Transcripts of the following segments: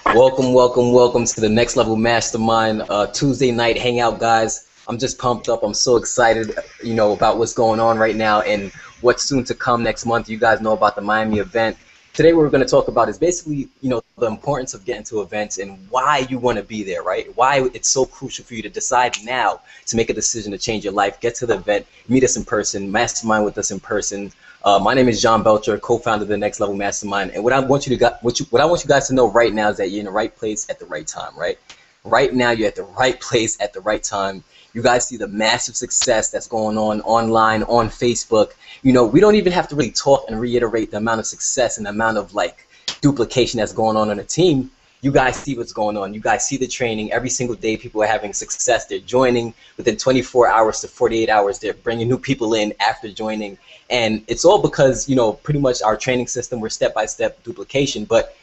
Welcome, welcome, welcome to the Next Level Mastermind Tuesday night hangout, guys. I'm just pumped up. I'm so excited, about what's going on right now and what's soon to come next month. You guys know about the Miami event. Today, what we're going to talk about is basically, the importance of getting to events and why you want to be there, right? Why it's so crucial for you to decide now to make a decision to change your life, get to the event, meet us in person, mastermind with us in person. My name is John Belcher, co-founder of the Next Level Mastermind, and what I want you guys to know right now is that you're in the right place at the right time, right? Right now, you're at the right place at the right time. You guys see the massive success that's going on online, on Facebook. We don't even have to really talk and reiterate the amount of success and the amount of duplication that's going on a team. You guys see what's going on. You guys see the training every single day. People are having success. They're joining within 24 hours to 48 hours. They're bringing new people in after joining. And it's all because, pretty much our training system, we're step-by-step duplication. But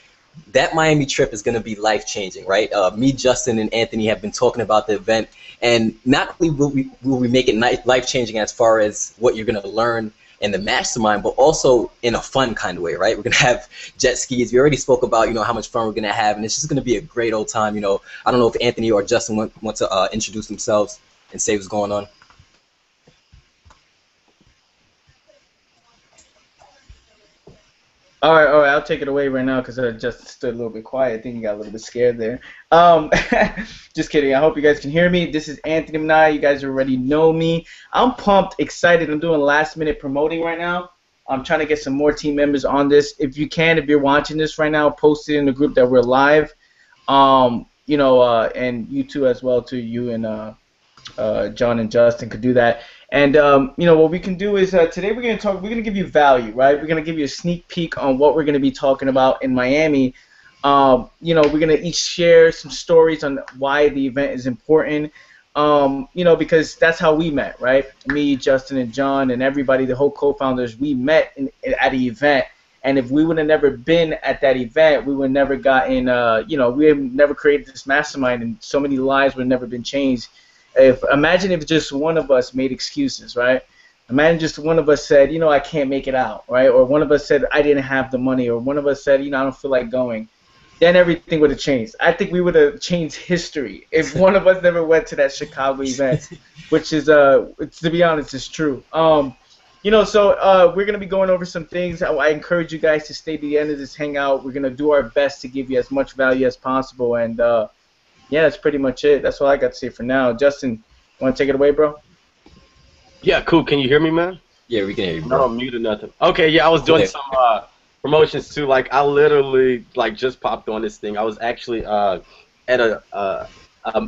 that Miami trip is going to be life-changing, right? Me, Justin, and Anthony have been talking about the event. And not only will we make it life-changing as far as what you're going to learn in the mastermind, but also in a fun kind of way, right? We're going to have jet skis. We already spoke about, how much fun we're going to have, and it's just going to be a great old time. I don't know if Anthony or Justin want to introduce themselves and say what's going on. All right, I'll take it away right now because I just stood a little bit quiet. I think you got a little bit scared there. Just kidding. I hope you guys can hear me. This is Anthony Manai. You guys already know me. I'm pumped, excited. I'm doing last-minute promoting right now. I'm trying to get some more team members on this. If you're watching this right now, post it in the group that we're live. And you too as well, too. You and John and Justin could do that. And what we can do is today we're going to give you value, right? We're going to give you a sneak peek on what we're going to be talking about in Miami. We're going to each share some stories on why the event is important. Because that's how we met, right? Me, Justin, and John, and everybody, the whole co-founders, we met at the event. And if we would have never been at that event, we would never gotten, we have never created this mastermind, and so many lives would have never been changed. Imagine if just one of us made excuses, right? Imagine just one of us said, I can't make it out, right? Or one of us said, I didn't have the money, or one of us said, I don't feel like going. Then everything would have changed. I think we would have changed history if one of us never went to that Chicago event, which is, to be honest, is true. So we're going to be going over some things. I encourage you guys to stay to the end of this hangout. We're going to do our best to give you as much value as possible, and yeah, that's pretty much it. That's all I got to say for now. Justin, want to take it away, bro? Yeah, cool. Can you hear me, man? Yeah, we can hear you, Not bro. on mute or nothing. Okay, yeah, I was doing some promotions too. I literally just popped on this thing. I was actually at a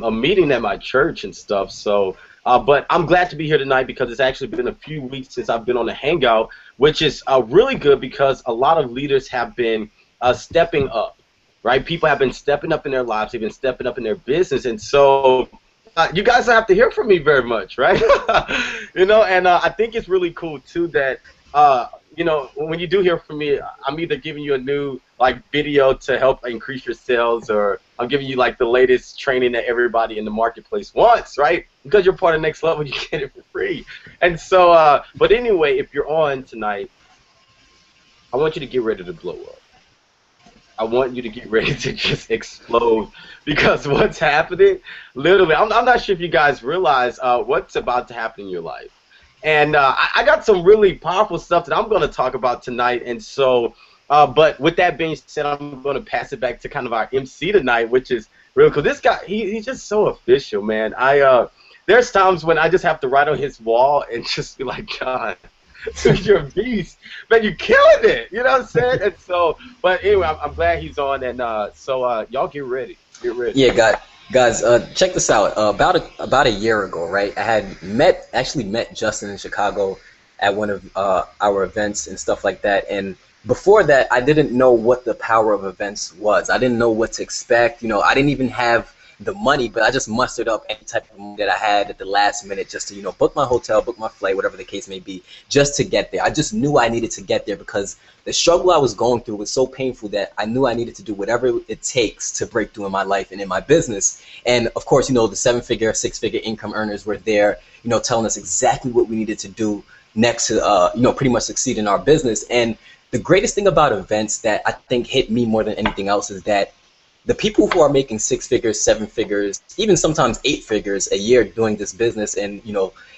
meeting at my church and stuff. So, but I'm glad to be here tonight because it's actually been a few weeks since I've been on the hangout, which is really good because a lot of leaders have been stepping up. Right, people have been stepping up in their lives. They've been stepping up in their business, and so you guys have to hear from me very much, right? And I think it's really cool too that when you do hear from me, I'm either giving you a new video to help increase your sales, or I'm giving you the latest training that everybody in the marketplace wants, right? Because you're part of Next Level, you get it for free. And so, but anyway, if you're on tonight, I want you to get ready to blow up. I want you to get ready to just explode because what's happening, literally, I'm not sure if you guys realize what's about to happen in your life. And I got some really powerful stuff that I'm going to talk about tonight. And so, but with that being said, I'm going to pass it back to kind of our MC tonight, which is really cool. This guy, he's just so official, man. There's times when I just have to write on his wall and just be like, God, you're a beast, man. You're killing it. You know what I'm saying? And so, but anyway, I'm glad he's on. And so y'all get ready. Get ready. Yeah, guys, check this out. About a year ago, right? I had actually met Justin in Chicago at one of our events and stuff like that. And before that, I didn't know what the power of events was. I didn't know what to expect. I didn't even have the money, but I just mustered up any type of money that I had at the last minute just to, book my hotel, book my flight, whatever the case may be, just to get there. I just knew I needed to get there because the struggle I was going through was so painful that I knew I needed to do whatever it takes to break through in my life and in my business. And of course, the 7-figure, 6-figure income earners were there, telling us exactly what we needed to do next to, pretty much succeed in our business. And the greatest thing about events that I think hit me more than anything else is that the people who are making 6 figures, 7 figures, even sometimes 8 figures a year doing this business, and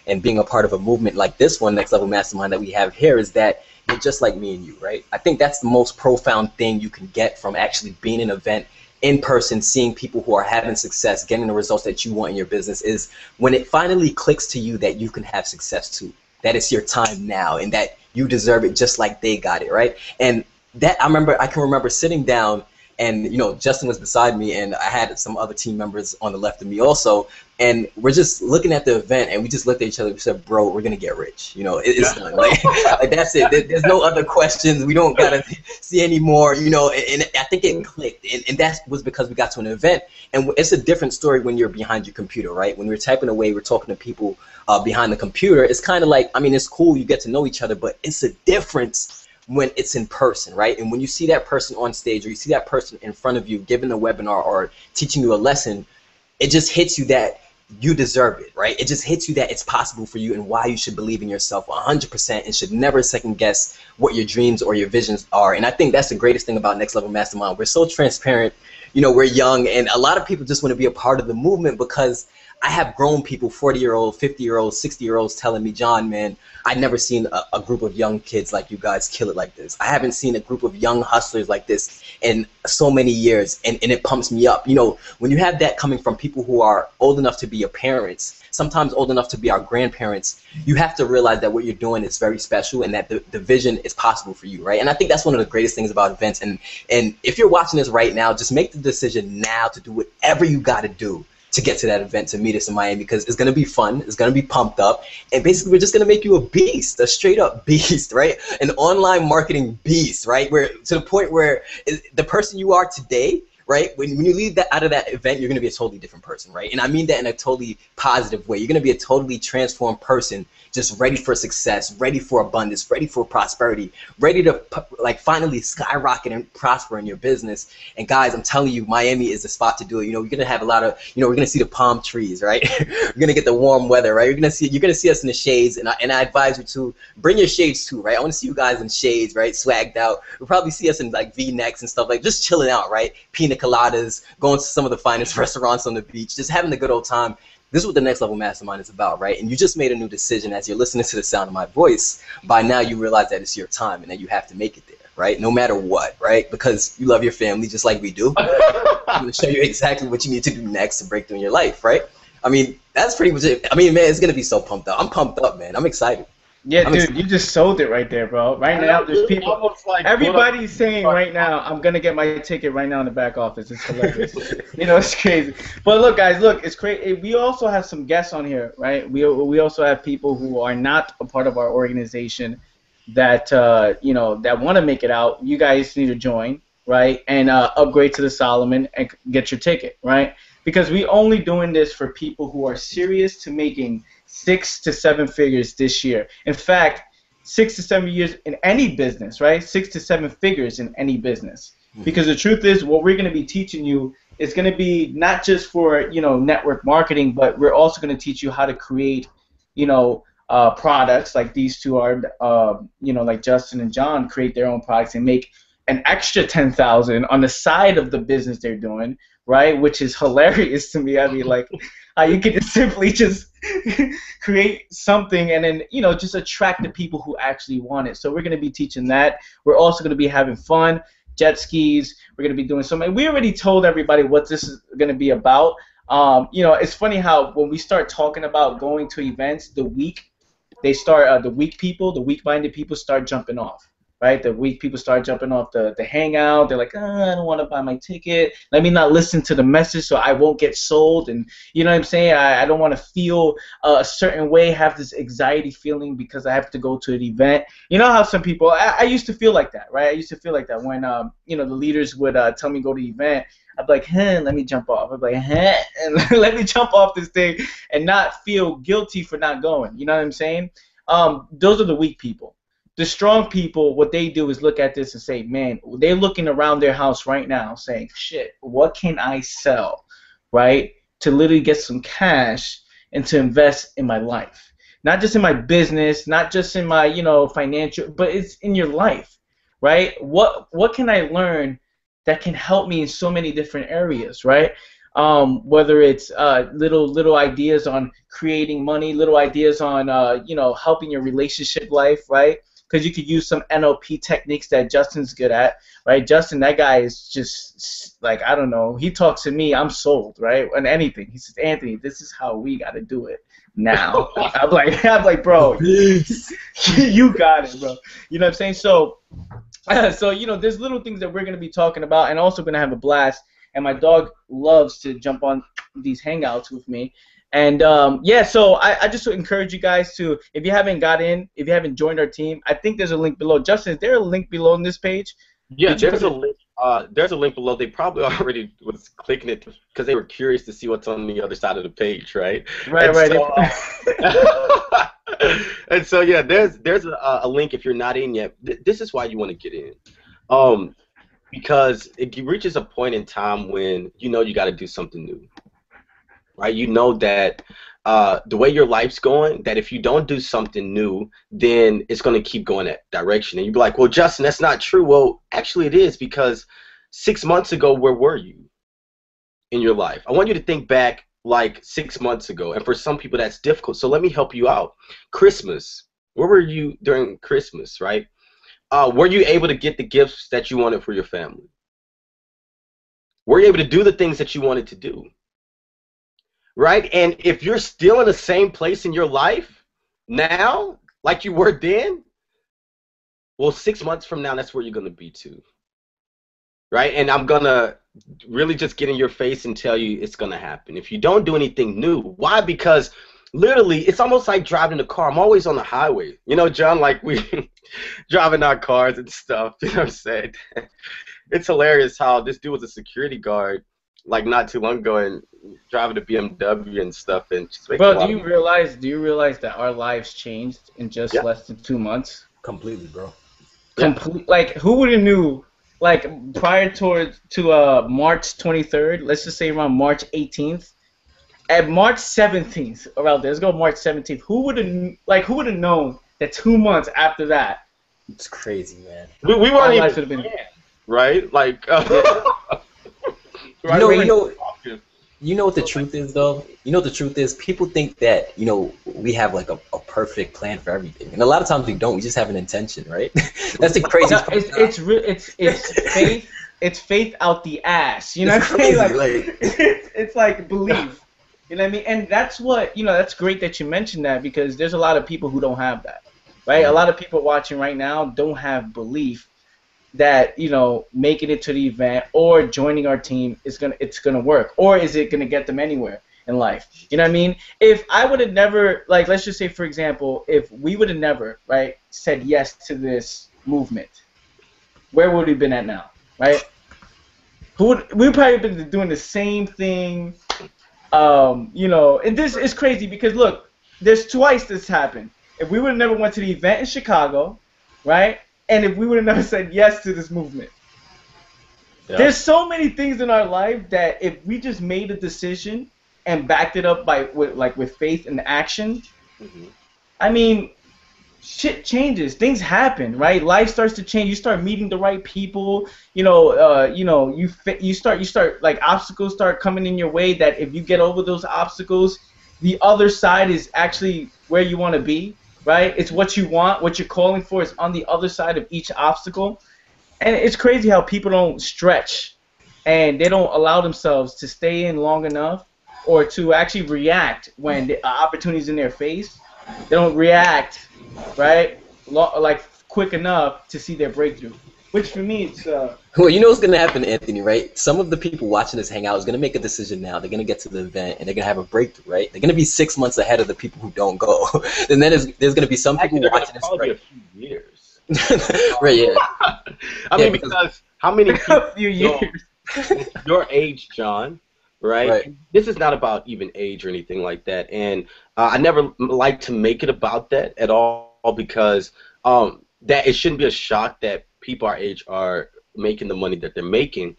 and being a part of a movement like this one, Next Level Mastermind, that we have here, is that you're just like me and you, right? I think that's the most profound thing you can get from actually being in an event in person, seeing people who are having success, getting the results that you want in your business, is when it finally clicks to you that you can have success too, that it's your time now, and that you deserve it just like they got it, right? And that I can remember sitting down, and Justin was beside me, and I had some other team members on the left of me also, and we're just looking at the event, and we just looked at each other. We said, "Bro, we're gonna get rich. It's done. Like that's it. There's no other questions. We don't gotta see any more. And I think it clicked, and that was because we got to an event. And it's a different story when you're behind your computer, right? When we're typing away, we're talking to people behind the computer. It's kind of like, I mean, it's cool. You get to know each other, but it's a difference when it's in person, right? And when you see that person on stage, or you see that person in front of you giving a webinar or teaching you a lesson, it just hits you that you deserve it, right? It just hits you that it's possible for you, and why you should believe in yourself 100% and should never second guess what your dreams or your visions are. And I think that's the greatest thing about Next Level Mastermind. We're so transparent, we're young, and a lot of people just want to be a part of the movement, because I have grown people, 40-year-olds, 50-year-olds, 60-year-olds telling me, "John, man, I've never seen a group of young kids like you guys kill it like this. I haven't seen a group of young hustlers like this in so many years," and it pumps me up. When you have that coming from people who are old enough to be your parents, sometimes old enough to be our grandparents, you have to realize that what you're doing is very special, and that the vision is possible for you, right? And I think that's one of the greatest things about events. And if you're watching this right now, just make the decision now to do whatever you got to do to get to that event, to meet us in Miami, because it's going to be fun, it's going to be pumped up, and basically we're just going to make you a beast, a straight up beast, right? An online marketing beast, right? Where to the point where the person you are today, right, when you leave that out of that event, you're going to be a totally different person, right? And I mean that in a totally positive way. You're going to be a totally transformed person, just ready for success, ready for abundance, ready for prosperity, ready to finally skyrocket and prosper in your business. And guys, I'm telling you, Miami is the spot to do it. You're going to have a lot of, we're going to see the palm trees, right? We're going to get the warm weather, right? You're going to see us in the shades, and I advise you to bring your shades too, right? I want to see you guys in shades, right? Swagged out. You'll probably see us in like V-necks and stuff, like just chilling out, right? Pina coladas, going to some of the finest restaurants on the beach, just having a good old time. This is what the Next Level Mastermind is about, right? And you just made a new decision as you're listening to the sound of my voice. By now, you realize that it's your time and that you have to make it there, right? No matter what, right? Because you love your family just like we do. I'm going to show you exactly what you need to do next to break through in your life, right? I mean, that's pretty much it. I mean, man, it's going to be so pumped up. I'm pumped up, man. I'm excited. Yeah, dude, you just sold it right there, bro. Right now, there's people. Everybody's saying right now, "I'm gonna get my ticket right now in the back office." It's hilarious. It's crazy. But look, guys, it's crazy. We also have some guests on here, right? We also have people who are not a part of our organization that that want to make it out. You guys need to join, right? And upgrade to the Solomon and get your ticket, right? Because we only doing this for people who are serious to making 6 to 7 figures this year. In fact, 6 to 7 years in any business, right? 6 to 7 figures in any business. Because the truth is, what we're going to be teaching you is going to be not just for network marketing, but we're also going to teach you how to create products like these two are. Like Justin and John create their own products and make an extra $10,000 on the side of the business they're doing, right? Which is hilarious to me. I mean, like, you can simply just create something and then, just attract the people who actually want it. So we're going to be teaching that. We're also going to be having fun, jet skis. We're going to be doing something. We already told everybody what this is going to be about. It's funny how when we start talking about going to events, the weak minded people start jumping off. Right, the weak people start jumping off the hangout. They're like, I don't want to buy my ticket. Let me not listen to the message so I won't get sold. And you know what I'm saying? I don't want to feel a certain way, have this anxiety feeling because I have to go to an event. You know how some people, I used to feel like that, right? I used to feel like that when, the leaders would tell me go to the event. I'd be like, let me jump off. I'd be like, and let me jump off this thing and not feel guilty for not going. You know what I'm saying? Those are the weak people. The strong people, what they do is look at this and say, man, they're looking around their house right now saying, shit, what can I sell, right, to literally get some cash and to invest in my life? Not just in my business, not just in my, financial, but it's in your life, right? What can I learn that can help me in so many different areas, right? Whether it's little ideas on creating money, little ideas on helping your relationship life, right? Because you could use some NLP techniques that Justin's good at, right? Justin, that guy is just like, I don't know. He talks to me, I'm sold, right? On anything. He says, Anthony, this is how we got to do it now. I'm like, bro, you got it, bro. You know what I'm saying? So there's little things that we're going to be talking about, and also going to have a blast. And my dog loves to jump on these hangouts with me. And so I just would encourage you guys to, if you haven't joined our team, I think there's a link below. Justin, is there a link below on this page? Yeah, there's a link. There's a link below. They probably already was clicking it because they were curious to see what's on the other side of the page, right? Right. So, and so yeah, there's a link if you're not in yet. This is why you want to get in, because it reaches a point in time when you got to do something new, right? You know that the way your life's going, that if you don't do something new, then it's going to keep going that direction. And you'd be like, well, Justin, that's not true. Well, actually it is, because 6 months ago, where were you in your life? I want you to think back like 6 months ago. And for some people, that's difficult. So let me help you out. Christmas. Where were you during Christmas, right? Were you able to get the gifts that you wanted for your family? Were you able to do the things that you wanted to do? Right? And if you're still in the same place in your life now, like you were then, well, 6 months from now, that's where you're going to be too. Right? And I'm going to really just get in your face and tell you it's going to happen. If you don't do anything new, why? Because literally, it's almost like driving a car. I'm always on the highway. You know, John, like we driving our cars and stuff. You know what I'm saying? It's hilarious how this dude was a security guard like not too long ago and driving a BMW and stuff, and just bro, do you realize that our lives changed in just less than 2 months? Completely, bro. Like, who would have knew? Like, prior to March 23rd, let's just say around March 18th, at March 17th, around there, let's go March 17th. Who would have known that 2 months after that? It's crazy, man. We weren't even been, right? Like. You know what the truth is, though? You know what the truth is? People think that, we have like a perfect plan for everything. And a lot of times we don't. We just have an intention, right? That's the craziest part. It's faith. It's faith out the ass. You know what I mean? Like, it's like belief. You know what I mean? And that's what, that's great that you mentioned that, because there's a lot of people who don't have that, right? A lot of people watching right now don't have belief that making it to the event or joining our team it's gonna work, or is it gonna get them anywhere in life? You know what I mean? If I would have never, like, let's just say for example, if we would have never, right, said yes to this movement, where would we have been at now, right? We probably been doing the same thing, and this is crazy because look, there's twice this happened. If we would have never went to the event in Chicago, right? And if we would have never said yes to this movement. There's so many things in our life that if we just made a decision and backed it up with faith and action, I mean, shit changes. Things happen, right? Life starts to change. You start meeting the right people. You start like obstacles start coming in your way. That if you get over those obstacles, the other side is actually where you want to be. Right? It's what you want, what you're calling for is on the other side of each obstacle. And it's crazy how people don't stretch and they don't allow themselves to stay in long enough or to actually react when the opportunity's in their face. They don't react, right, like quick enough to see their breakthrough. Which for me, it's... Well, you know what's going to happen, Anthony, right? Some of the people watching this hangout is going to make a decision now. They're going to get to the event, and they're going to have a breakthrough, right? They're going to be 6 months ahead of the people who don't go. And then there's going to be some people watching this, right? A few years. Right, yeah. I mean, because how many people... A few years. Your age, John, right? This is not about even age or anything like that. And I never like to make it about that at all, because that it shouldn't be a shock that people our age are making the money that they're making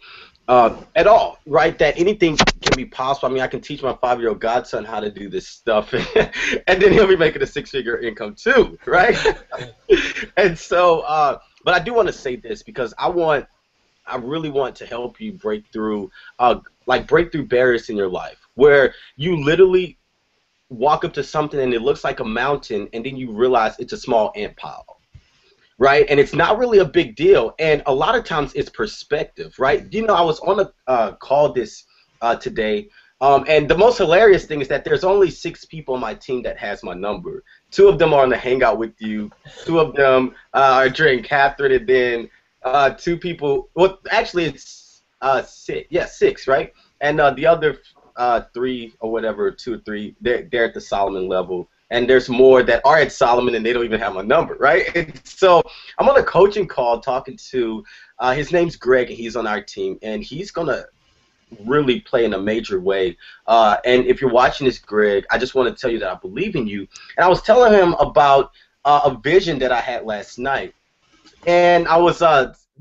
at all, right? That anything can be possible. I mean, I can teach my 5-year-old godson how to do this stuff, and then he'll be making a 6-figure income too, right? And so, but I do want to say this because I want I really want to help you break through, break through barriers in your life where you literally walk up to something and it looks like a mountain, and then you realize it's a small ant pile, right? And it's not really a big deal. And a lot of times it's perspective, right? You know, I was on a call this today, and the most hilarious thing is that there's only 6 people on my team that has my number. 2 of them are on the hangout with you. 2 of them are during Catherine, and then 2 people. Well, actually, it's 6. Yeah, 6, right? And the other 3 or whatever, 2 or 3, they're at the Solomon level. And there's more that are at Solomon and they don't even have my number, right? And so I'm on a coaching call talking to, his name's Greg, and he's on our team, and he's going to really play in a major way. And if you're watching this, Greg, I just want to tell you that I believe in you. And I was telling him about a vision that I had last night. And I was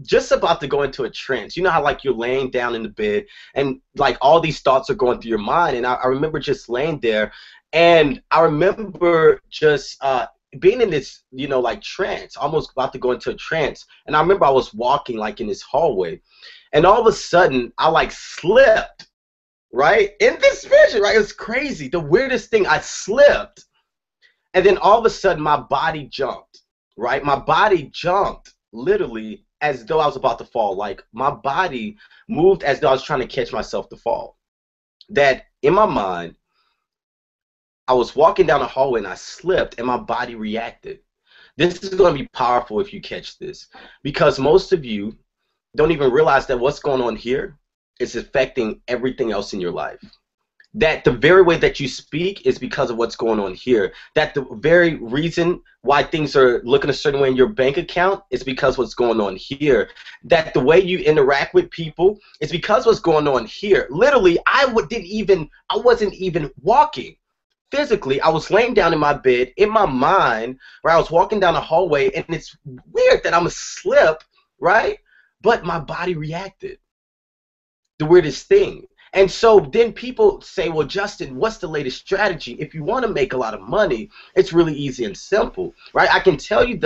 just about to go into a trance. You know how, like, you're laying down in the bed and, like, all these thoughts are going through your mind. And I remember just laying there. And I remember just being in this, you know, like, trance, almost about to go into a trance. And I remember I was walking, like, in this hallway. And all of a sudden, I, like, slipped, right? In this vision, right? It was crazy. The weirdest thing, I slipped. And then all of a sudden, my body jumped, right? My body jumped, literally, as though I was about to fall. Like, my body moved as though I was trying to catch myself to fall. That, in my mind, I was walking down the hallway and I slipped and my body reacted. This is going to be powerful if you catch this, because most of you don't even realize that what's going on here is affecting everything else in your life. That the very way that you speak is because of what's going on here. That the very reason why things are looking a certain way in your bank account is because what's going on here. That the way you interact with people is because what's going on here. Literally, I wasn't even walking. Physically, I was laying down in my bed, in my mind, where I was walking down the hallway, and it's weird that I'm asleep, right? But my body reacted. The weirdest thing. And so then people say, well, Justin, what's the latest strategy? If you want to make a lot of money, it's really easy and simple, right? I can tell you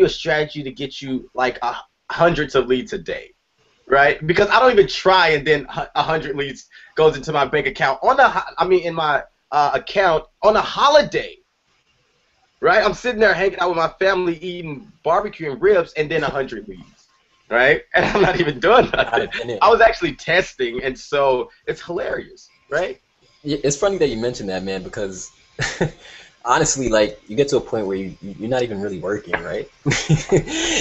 a strategy to get you like hundreds of leads a day, right? Because I don't even try, and then 100 leads goes into my bank account in my account on a holiday, right? I'm sitting there hanging out with my family, eating barbecue and ribs, and then 100 leads, right? And I'm not even doing nothing. I was actually testing, and so it's hilarious, right? It's funny that you mentioned that, man, because honestly, like, you get to a point where you're not even really working, right?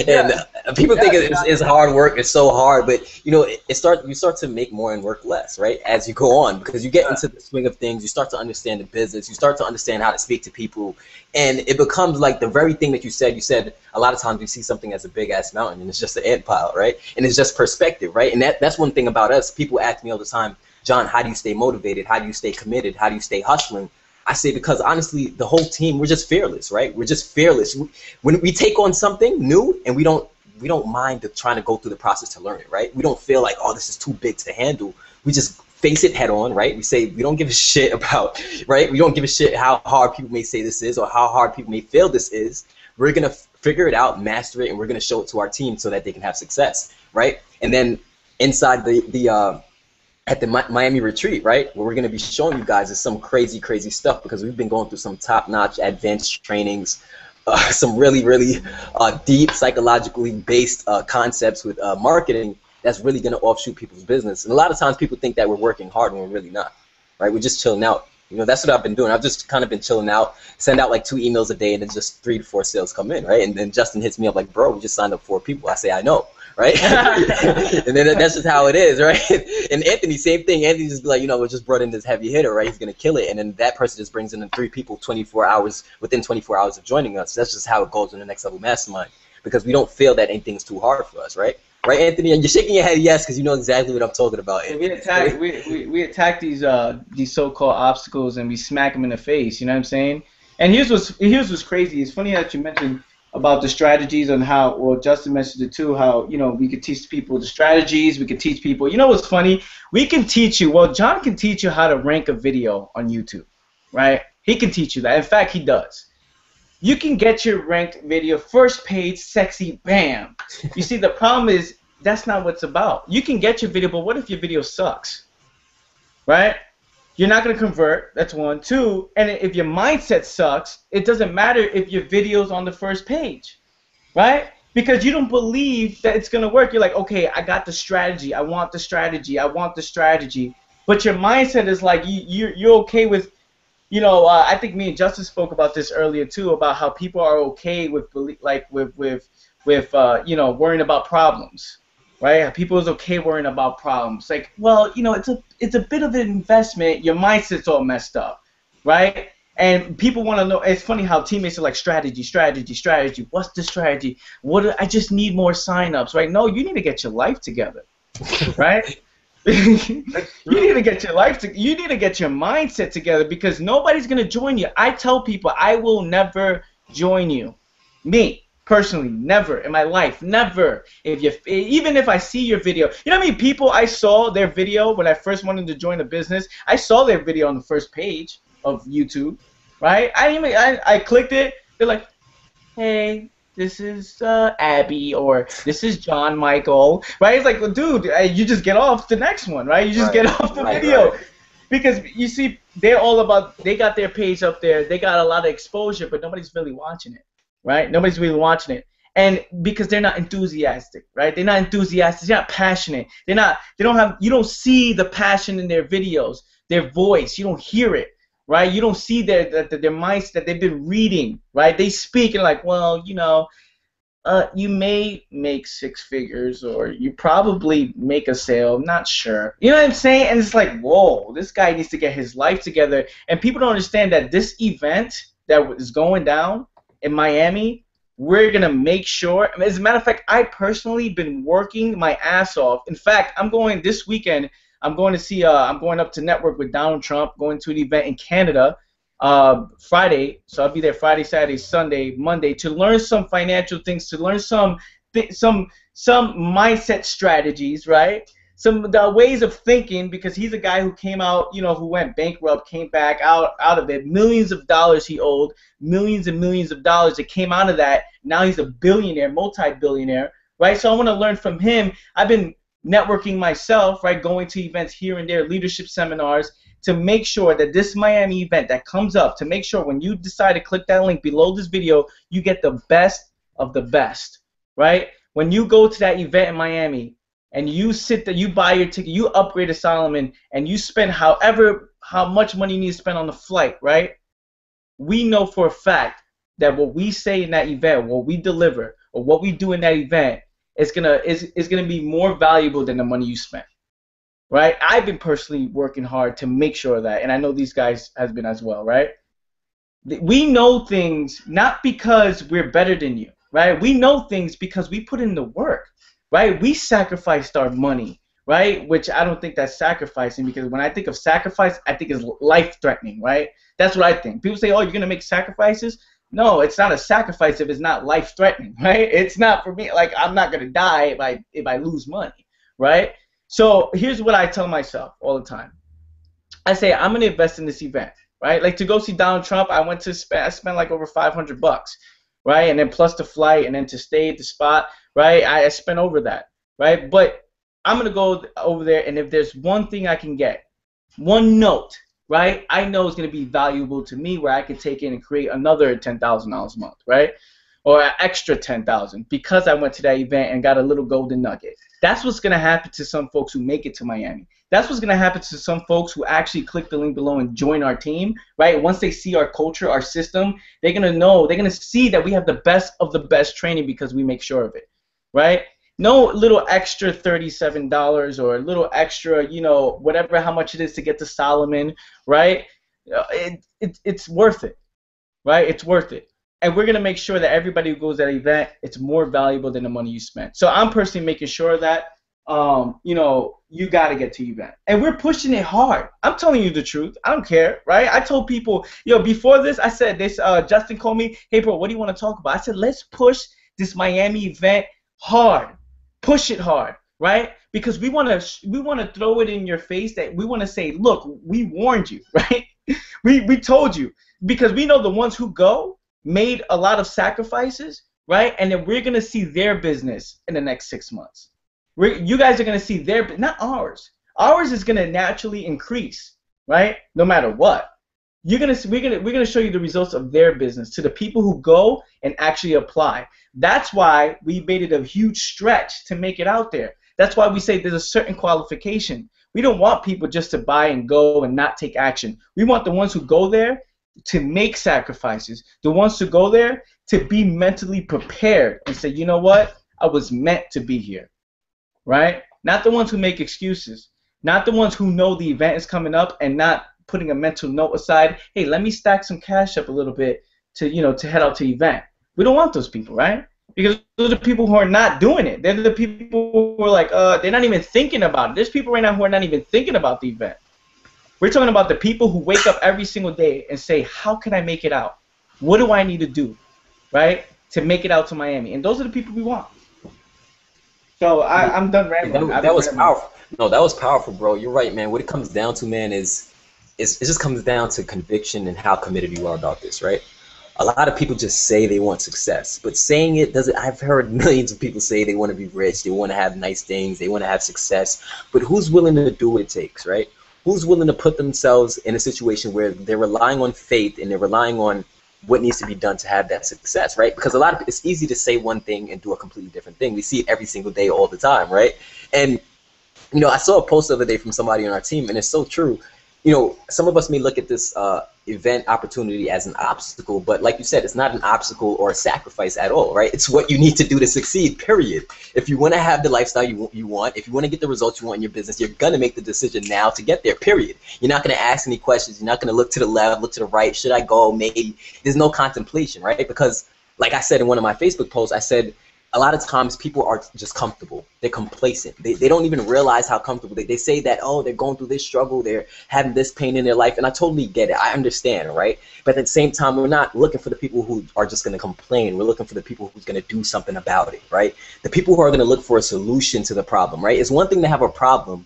And people think it's hard work. It's so hard, but you know, you start to make more and work less, right? As you go on, because you get into the swing of things, you start to understand the business, you start to understand how to speak to people, and it becomes like the very thing that you said. You said a lot of times we see something as a big ass mountain, and it's just an ant pile, right? And it's just perspective, right? And that's one thing about us. People ask me all the time, John, how do you stay motivated? How do you stay committed? How do you stay hustling? I say because honestly, the whole team, we're just fearless, right? We're just fearless. When we take on something new, and we don't mind trying to go through the process to learn it, right? We don't feel like, oh, this is too big to handle. We just face it head on, right? We say we don't give a shit about, right? We don't give a shit how hard people may say this is or how hard people may feel this is. We're gonna figure it out, master it, and we're gonna show it to our team so that they can have success, right? And then inside at the Miami retreat, right, what we're going to be showing you guys is some crazy, crazy stuff, because we've been going through some top-notch advanced trainings, some really, really deep psychologically based concepts with marketing that's really going to offshoot people's business. And a lot of times people think that we're working hard when we're really not, right? We're just chilling out. You know, that's what I've been doing. I've just kind of been chilling out, send out like 2 emails a day, and then just 3 to 4 sales come in, right? And then Justin hits me up like, bro, we just signed up 4 people. I say, I know. Right? And then that's just how it is, right? And Anthony, same thing. Anthony just be like, you know, we just brought in this heavy hitter, right? He's going to kill it. And then that person just brings in the 3 people 24 hours, within 24 hours of joining us. That's just how it goes in the next level mastermind, because we don't feel that anything's too hard for us, right? Right, Anthony? And you're shaking your head yes, because you know exactly what I'm talking about. We attack these so-called obstacles, and we smack them in the face, you know what I'm saying? And here's what's crazy. It's funny that you mentioned about the strategies and how, well, Justin mentioned it too, how, you know, we could teach people the strategies, we could teach people, you know what's funny? We can teach you, well, John can teach you how to rank a video on YouTube, right? He can teach you that. In fact, he does. You can get your ranked video, first page, sexy, bam. You see, the problem is that's not what it's about. You can get your video, but what if your video sucks, right? You're not going to convert. That's one. Two, and if your mindset sucks, it doesn't matter if your video's on the first page, right? Because you don't believe that it's going to work. You're like, okay, I got the strategy. I want the strategy. I want the strategy. But your mindset is like you're okay with, I think me and Justin spoke about this earlier too, about how people are okay with worrying about problems, right? People is okay worrying about problems. Like, well, it's a bit of an investment. Your mindset's all messed up, right? And people want to know. It's funny how teammates are like, strategy. What's the strategy? I just need more signups, right? No, you need to get your life together, right? You need to get your you need to get your mindset together, because nobody's gonna join you. I tell people I will never join you. Me personally, never in my life, never. Even if I see your video, you know how many people I saw their video when I first wanted to join a business? I saw their video on the first page of YouTube, right? I clicked it. They're like, hey, this is Abby, or this is John Michael, right? It's like, well, dude, you just get off the next one, right? You just get off the video. Right. Because you see, they're all about, they got their page up there, they got a lot of exposure, but nobody's really watching it, right? Nobody's really watching it. And because they're not enthusiastic, right? They're not enthusiastic, they're not passionate. You don't see the passion in their videos, their voice, you don't hear it. Right, you don't see their minds that they've been reading, right? They speak and like, well, you may make 6 figures, or you probably make a sale, not sure. You know what I'm saying? And it's like, whoa, this guy needs to get his life together. And people don't understand that this event that is going down in Miami, we're gonna make sure. As a matter of fact, I personally been working my ass off. In fact, I'm going this weekend. I'm going up to network with Donald Trump, going to an event in Canada Friday. So I'll be there Friday, Saturday, Sunday, Monday, to learn some financial things, to learn some mindset strategies, right? Some the ways of thinking, because he's a guy who came out, who went bankrupt, came back out of it. Millions of dollars he owed, millions and millions of dollars that came out of that. Now he's a billionaire, multi-billionaire, right? So I want to learn from him. I've been networking myself, right, going to events here and there, leadership seminars, to make sure that this Miami event that comes up, to make sure when you decide to click that link below this video, you get the best of the best, right? When you go to that event in Miami and you you buy your ticket, you upgrade to Solomon, and you spend how much money you need to spend on the flight, right? We know for a fact that what we say in that event, what we deliver, or what we do in that event, is gonna be more valuable than the money you spent, right? I've been personally working hard to make sure of that, and I know these guys has been as well, right? We know things not because we're better than you, right? We know things because we put in the work, right? We sacrificed our money, right? Which I don't think that's sacrificing, because when I think of sacrifice, I think it's life-threatening, right? That's what I think. People say, oh, you're gonna make sacrifices. No, it's not a sacrifice if it's not life-threatening, right? It's not for me. Like, I'm not gonna die if I lose money, right? So here's what I tell myself all the time. I say I'm gonna invest in this event, right? Like, to go see Donald Trump, I spent like over $500, right? And then plus the flight, and then to stay at the spot, right? I spent over that, right? But I'm gonna go over there, and if there's one thing I can get, one note, right, I know it's going to be valuable to me, where I can take in and create another $10,000 a month, right, or an extra $10,000 because I went to that event and got a little golden nugget. That's what's going to happen to some folks who make it to Miami. That's what's going to happen to some folks who actually click the link below and join our team, right? Once they see our culture, our system, they're going to know, they're going to see that we have the best of the best training because we make sure of it, right? No little extra $37 or a little extra, whatever, how much it is to get to Solomon, right? It's worth it, right? It's worth it. And we're going to make sure that everybody who goes to that event, it's more valuable than the money you spent. So I'm personally making sure that, you got to get to the event. And we're pushing it hard. I'm telling you the truth. I don't care, right? I told people, before this, I said this, Justin called me, hey, bro, what do you want to talk about? I said, let's push this Miami event hard. Push it hard, right? Because we want to throw it in your face, that we want to say, look, we warned you, right? we told you, because we know the ones who go made a lot of sacrifices, right? And then we're going to see their business in the next 6 months, You guys are going to see their, not ours. Ours is going to naturally increase, right? No matter what. We're gonna show you the results of their business to the people who go and actually apply. That's why we made it a huge stretch to make it out there. That's why we say there's a certain qualification. We don't want people just to buy and go and not take action. We want the ones who go there to make sacrifices. The ones who go there to be mentally prepared and say, you know what? I was meant to be here, right? Not the ones who make excuses. Not the ones who know the event is coming up and not putting a mental note aside, hey, let me stack some cash up a little bit to, to head out to the event. We don't want those people, right? Because those are the people who are not doing it. They're the people who are like, they're not even thinking about it. There's people right now who are not even thinking about the event. We're talking about the people who wake up every single day and say, how can I make it out? What do I need to do, right, to make it out to Miami? And those are the people we want. So I'm done rambling. That was powerful. No, that was powerful, bro. You're right, man. What it comes down to, man, is it just comes down to conviction and how committed you are about this, right? A lot of people just say they want success, but saying it doesn't. I've heard millions of people say they want to be rich, they want to have nice things, they want to have success, but who's willing to do what it takes, right? Who's willing to put themselves in a situation where they're relying on faith and they're relying on what needs to be done to have that success, right? Because it's easy to say one thing and do a completely different thing. We see it every single day, all the time, right? And I saw a post the other day from somebody on our team, and it's so true. Some of us may look at this event opportunity as an obstacle, but like you said, it's not an obstacle or a sacrifice at all, right? It's what you need to do to succeed, period. If you want to have the lifestyle you want, if you want to get the results you want in your business, you're going to make the decision now to get there, period. You're not going to ask any questions. You're not going to look to the left, look to the right. Should I go? Maybe. There's no contemplation, right? Because like I said in one of my Facebook posts, I said, a lot of times people are just comfortable. They're complacent. They don't even realize how comfortable. They say that, oh, they're going through this struggle. They're having this pain in their life. And I totally get it. I understand, right? But at the same time, we're not looking for the people who are just going to complain. We're looking for the people who's going to do something about it, right? The people who are going to look for a solution to the problem, right? It's one thing to have a problem,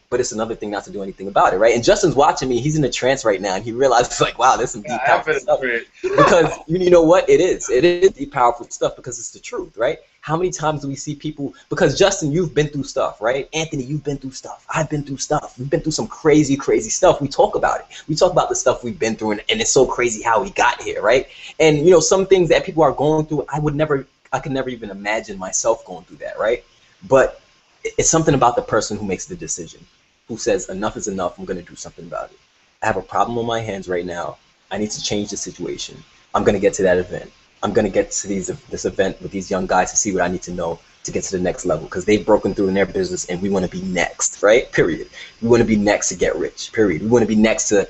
but it's another thing not to do anything about it, right? And Justin's watching me. He's in a trance right now, and he realizes, like, wow, there's some deep, powerful stuff. Because you know what? It is deep, powerful stuff because it's the truth, right? How many times do we see people, because Justin, you've been through stuff, right? Anthony, you've been through stuff. I've been through stuff. We've been through some crazy, crazy stuff. We talk about it. We talk about the stuff we've been through, and it's so crazy how we got here, right? And, some things that people are going through, I could never even imagine myself going through that, right? But it's something about the person who makes the decision, who says, enough is enough, I'm going to do something about it. I have a problem on my hands right now. I need to change the situation. I'm going to get to that event. I'm going to get to this event with these young guys to see what I need to know to get to the next level, because they've broken through in their business and we want to be next, right? Period. We want to be next to get rich, period. We want to be next to,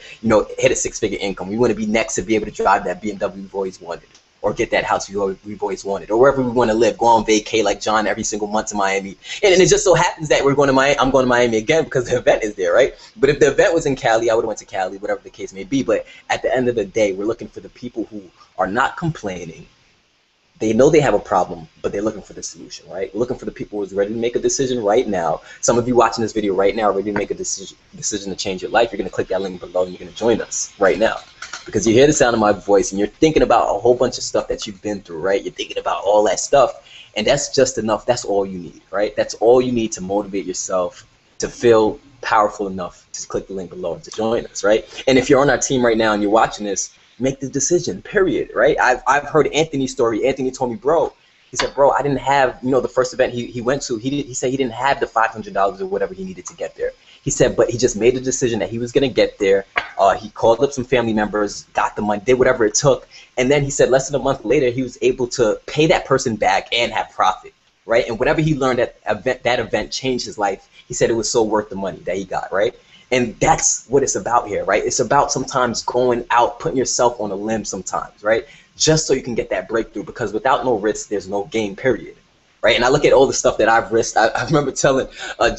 hit a six-figure income. We want to be next to be able to drive that BMW we've always wanted, or get that house we've always wanted, or wherever we want to live, go on vacay like John every single month to Miami. And it just so happens that I'm going to Miami again because the event is there, right? But if the event was in Cali, I would have went to Cali, whatever the case may be. But at the end of the day, we're looking for the people who are not complaining. They know they have a problem, but they're looking for the solution, right? We're looking for the people who's ready to make a decision right now. Some of you watching this video right now are ready to make a decision to change your life. You're going to click that link below and you're going to join us right now, because you hear the sound of my voice and you're thinking about a whole bunch of stuff that you've been through, right? You're thinking about all that stuff, and that's just enough. That's all you need, right? That's all you need to motivate yourself to feel powerful enough to click the link below and to join us, right? And if you're on our team right now and you're watching this, make the decision, period, right? I've heard Anthony's story. Anthony told me, bro, he said, bro, I didn't have, the first event he went to, he said he didn't have the $500 or whatever he needed to get there. He said, but he just made the decision that he was going to get there. He called up some family members, got the money, did whatever it took. And then he said less than a month later, he was able to pay that person back and have profit, right? And whatever he learned at that event changed his life. He said it was so worth the money that he got, right? And that's what it's about here, right? It's about sometimes going out, putting yourself on a limb sometimes, right? Just so you can get that breakthrough, because without no risk, there's no gain, period, right? And I look at all the stuff that I've risked. I remember telling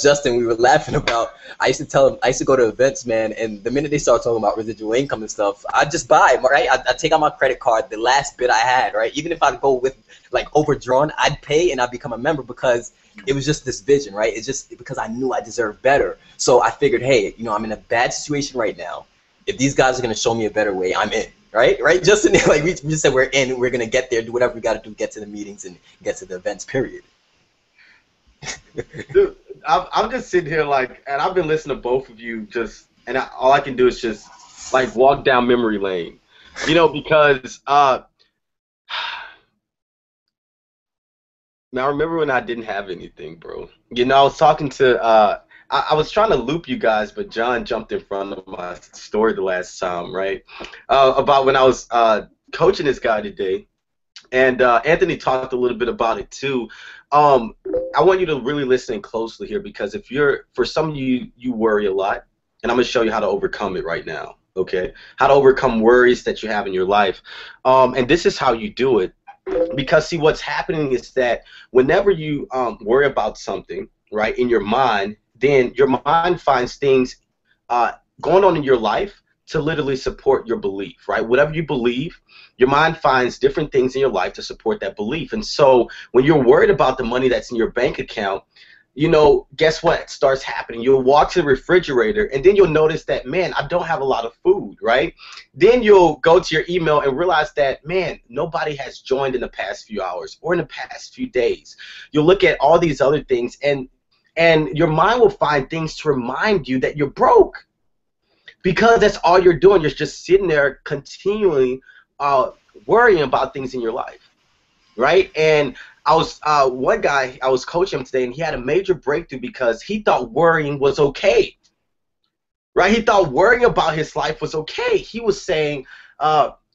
Justin, we were laughing about, I used to tell him, I used to go to events, man, and the minute they start talking about residual income and stuff, I'd just buy, right? I'd take out my credit card, the last bit I had, right? Even if I'd go with, like, overdrawn, I'd pay and I'd become a member, because it was just this vision, right? It's just because I knew I deserved better. So I figured, hey, I'm in a bad situation right now. If these guys are going to show me a better way, I'm in, right? Justin, like we just said, we're in, we're going to get there, do whatever we got to do, get to the meetings and get to the events, period. Dude, I'm just sitting here like, and I've been listening to both of you just, and all I can do is just like walk down memory lane, because now I remember when I didn't have anything, bro. I was talking to I was trying to loop you guys, but John jumped in front of my story the last time, right? About when I was coaching this guy today. And Anthony talked a little bit about it too. I want you to really listen closely here, because for some of you, you worry a lot, and I'm going to show you how to overcome it right now, okay? How to overcome worries that you have in your life. And this is how you do it, because see, what's happening is that whenever you worry about something, right, in your mind, then your mind finds things going on in your life to literally support your belief, right? Whatever you believe, your mind finds different things in your life to support that belief. And so when you're worried about the money that's in your bank account, guess what starts happening? You'll walk to the refrigerator, and then you'll notice that, man, I don't have a lot of food, right? Then you'll go to your email and realize that, man, nobody has joined in the past few hours or in the past few days. You'll look at all these other things, and your mind will find things to remind you that you're broke. Because that's all you're doing. You're just sitting there continually worrying about things in your life, right? And I was one guy, I was coaching him today, and he had a major breakthrough because he thought worrying was okay, right? He thought worrying about his life was okay. He was saying,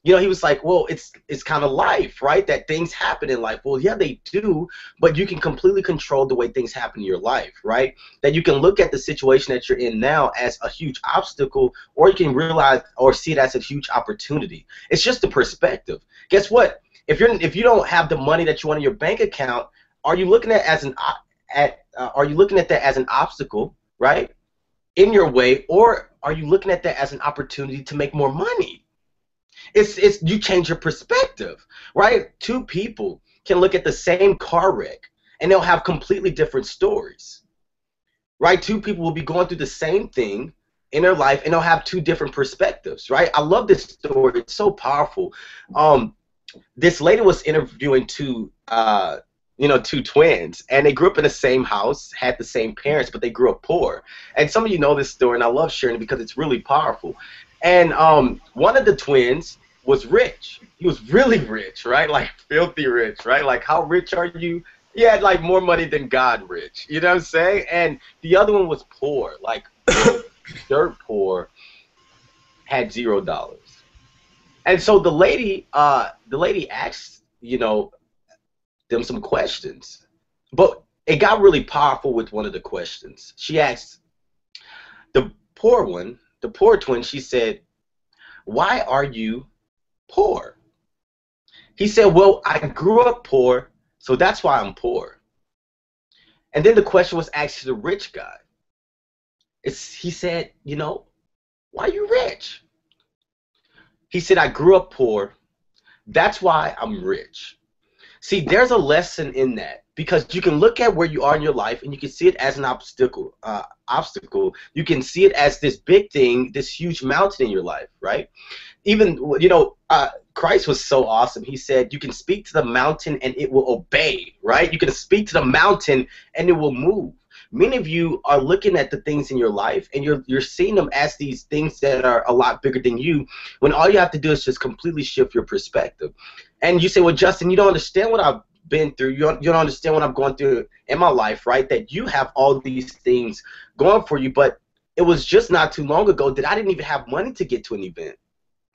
he was like, well, it's kind of life, right? That things happen in life. Well, yeah, they do, but you can completely control the way things happen in your life, right? That you can look at the situation that you're in now as a huge obstacle, or you can realize or see it as a huge opportunity. It's just the perspective. Guess what? If you don't have the money that you want in your bank account, are you looking at that as an obstacle, right, in your way, or are you looking at that as an opportunity to make more money? It's you change your perspective, right? Two people can look at the same car wreck, and they'll have completely different stories, right? Two people will be going through the same thing in their life, and they'll have two different perspectives, right? I love this story. It's so powerful. This lady was interviewing two twins, and they grew up in the same house, had the same parents, but they grew up poor. And some of you know this story, and I love sharing it because it's really powerful. And one of the twins was rich. He was really rich, right? Like filthy rich, right? Like, how rich are you? He had like more money than God rich. You know what I'm saying? And the other one was poor, like dirt poor, had $0. And so the lady asked, them some questions. But it got really powerful with one of the questions. She asked the poor twin, she said, "Why are you poor?" He said, "Well, I grew up poor, so that's why I'm poor." And then the question was asked to the rich guy. He said, "Why are you rich?" He said, "I grew up poor, that's why I'm rich." See, there's a lesson in that, because you can look at where you are in your life and you can see it as an obstacle. You can see it as this big thing, this huge mountain in your life, right? Even, Christ was so awesome. He said, you can speak to the mountain and it will obey, right? You can speak to the mountain and it will move. Many of you are looking at the things in your life, and you're seeing them as these things that are a lot bigger than you, when all you have to do is just completely shift your perspective. And you say, well, Justin, you don't understand what I've been through. You don't understand what I'm going through in my life, right? That you have all these things going for you, but it was just not too long ago that I didn't even have money to get to an event.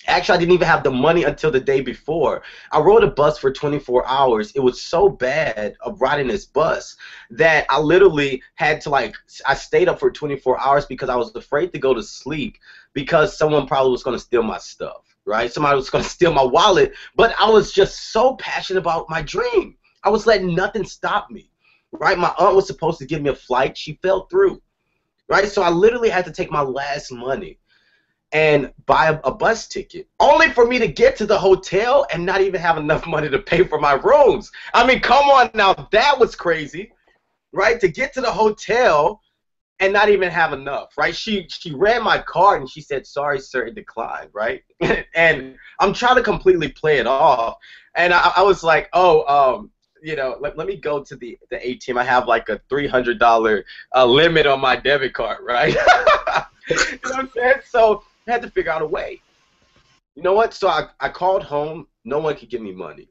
Actually, I didn't even have the money until the day before. I rode a bus for 24 hours. It was so bad of riding this bus that I literally had to, I stayed up for 24 hours because I was afraid to go to sleep, because someone probably was going to steal my stuff, right? Somebody was going to steal my wallet. But I was just so passionate about my dream. I was letting nothing stop me, right? My aunt was supposed to give me a flight. She fell through, right? So I literally had to take my last money and buy a bus ticket, only for me to get to the hotel and not even have enough money to pay for my rooms. I mean, come on now, that was crazy, right? To get to the hotel and not even have enough, right? She ran my card and she said, "Sorry, sir, it declined," right? And I'm trying to completely play it off. And I was like, oh, let me go to the ATM. I have like a $300 limit on my debit card, right? You know what I'm saying? So I had to figure out a way. You know what? So I called home. No one could give me money.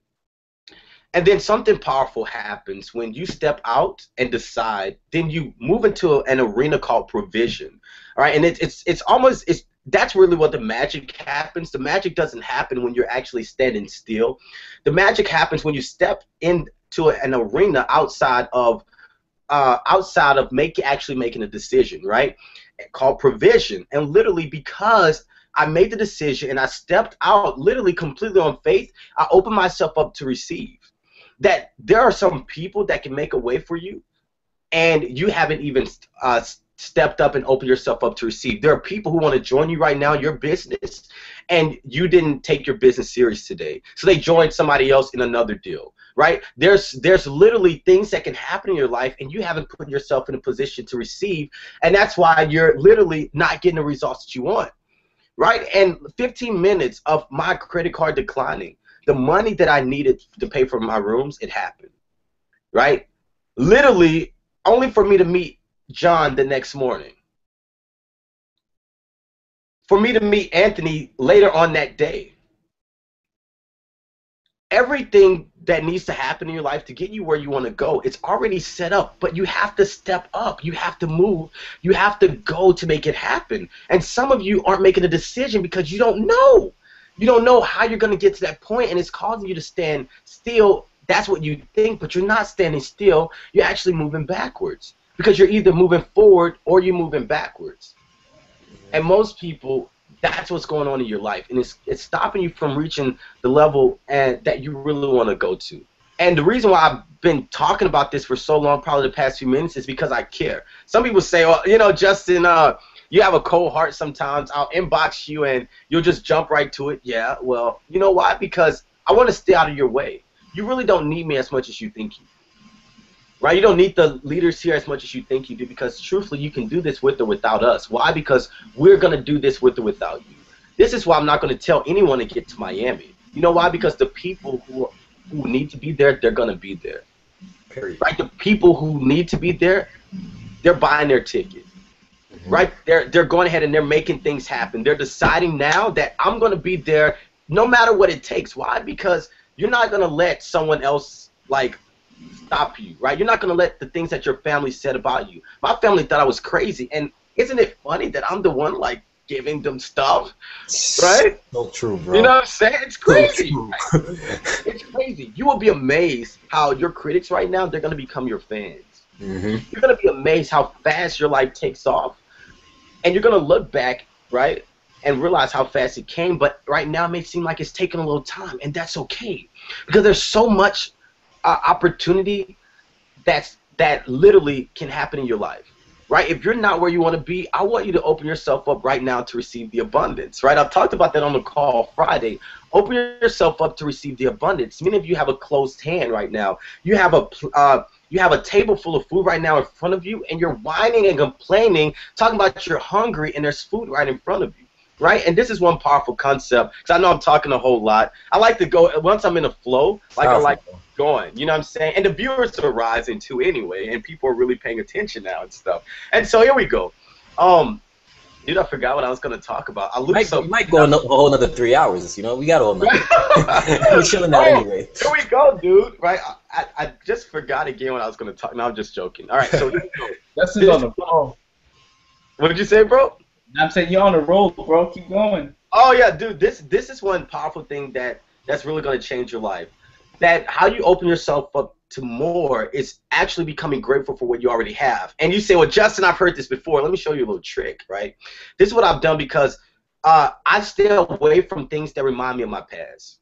And then something powerful happens when you step out and decide. Then you move into an arena called provision. All right, and it's almost that's really what the magic happens. The magic doesn't happen when you're actually standing still. The magic happens when you step into an arena outside of actually making a decision, right? Called provision. And literally, because I made the decision and I stepped out literally completely on faith, I opened myself up to receive. That there are some people that can make a way for you, and you haven't even stepped up and opened yourself up to receive. There are people who want to join you right now in your business, and you didn't take your business serious today, so they joined somebody else in another deal, right? There's literally things that can happen in your life, and you haven't put yourself in a position to receive, and that's why you're literally not getting the results that you want, right? And 15 minutes of my credit card declining, the money that I needed to pay for my rooms, it happened, right? Literally, only for me to meet John the next morning. For me to meet Anthony later on that day. Everything that needs to happen in your life to get you where you want to go, it's already set up, but you have to step up. You have to move. You have to go to make it happen. And some of you aren't making a decision because you don't know. You don't know how you're going to get to that point, and it's causing you to stand still. That's what you think, but you're not standing still. You're actually moving backwards because you're either moving forward or you're moving backwards. And most people, that's what's going on in your life, and it's stopping you from reaching the level that you really want to go to. And the reason why I've been talking about this for so long, probably the past few minutes, is because I care. Some people say, well, Justin, you have a cold heart sometimes. I'll inbox you and you'll just jump right to it. Yeah, well, you know why? Because I want to stay out of your way. You really don't need me as much as you think you do. Right? You don't need the leaders here as much as you think you do, because truthfully, you can do this with or without us. Why? Because we're going to do this with or without you. This is why I'm not going to tell anyone to get to Miami. You know why? Because the people who need to be there, they're going to be there. Period. Right? The people who need to be there, they're buying their ticket. Right? They're going ahead and they're making things happen. They're deciding now that I'm going to be there no matter what it takes. Why? Because you're not going to let someone else, stop you, right? You're not going to let the things that your family said about you. My family thought I was crazy, and isn't it funny that I'm the one, giving them stuff, right? So true, bro. You know what I'm saying? It's crazy. So right? It's crazy. You will be amazed how your critics right now, they're going to become your fans. You're going to be amazed how fast your life takes off. And you're going to look back, right, and realize how fast it came. But right now it may seem like it's taking a little time, and that's okay. Because there's so much opportunity that literally can happen in your life, right? If you're not where you want to be, I want you to open yourself up right now to receive the abundance, right? I've talked about that on the call Friday. Open yourself up to receive the abundance. Many of you have a closed hand right now. You have a table full of food right now in front of you, and you're whining and complaining, talking about you're hungry, and there's food right in front of you, right? And this is one powerful concept, because I know I'm talking a whole lot. I like to go, once I'm in a flow, I like going, you know what I'm saying? And the viewers are rising too anyway, and people are really paying attention now and stuff. And so here we go. Dude, I forgot what I was going to talk about. You might go a whole another 3 hours, we got all night. We're chilling out anyway. Here we go, dude. Right? I just forgot again what I was going to talk. No, I'm just joking. All right, so here we go. That's it on the roll. What did you say, bro? I'm saying you're on the roll, bro. Keep going. Oh, yeah, dude. This is one powerful thing that's really going to change your life. That how you open yourself up to more is actually becoming grateful for what you already have. And you say, well, Justin, I've heard this before. Let me show you a little trick, right? This is what I've done because I stay away from things that remind me of my past.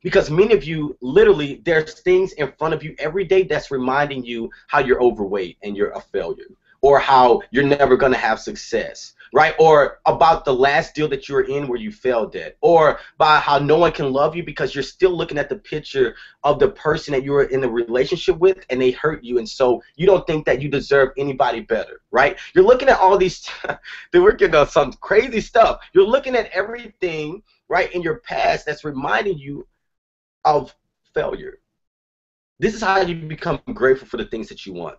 Because many of you, literally, there's things in front of you every day that's reminding you how you're overweight and you're a failure, or how you're never going to have success, right? Or about the last deal that you were in where you failed at, or by how no one can love you because you're still looking at the picture of the person that you were in a relationship with and they hurt you, and so you don't think that you deserve anybody better, right? You're looking at all these, they're working on some crazy stuff. You're looking at everything, right, in your past that's reminding you of failure. This is how you become grateful for the things that you want.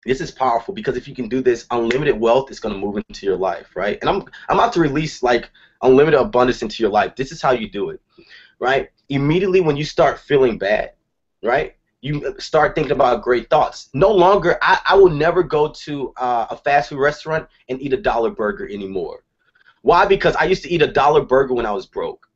This is powerful because if you can do this, unlimited wealth is going to move into your life, right? And I'm about to release like unlimited abundance into your life. This is how you do it, right? Immediately when you start feeling bad, right? You start thinking about great thoughts. No longer, I will never go to a fast food restaurant and eat a dollar burger anymore. Why? Because I used to eat a dollar burger when I was broke,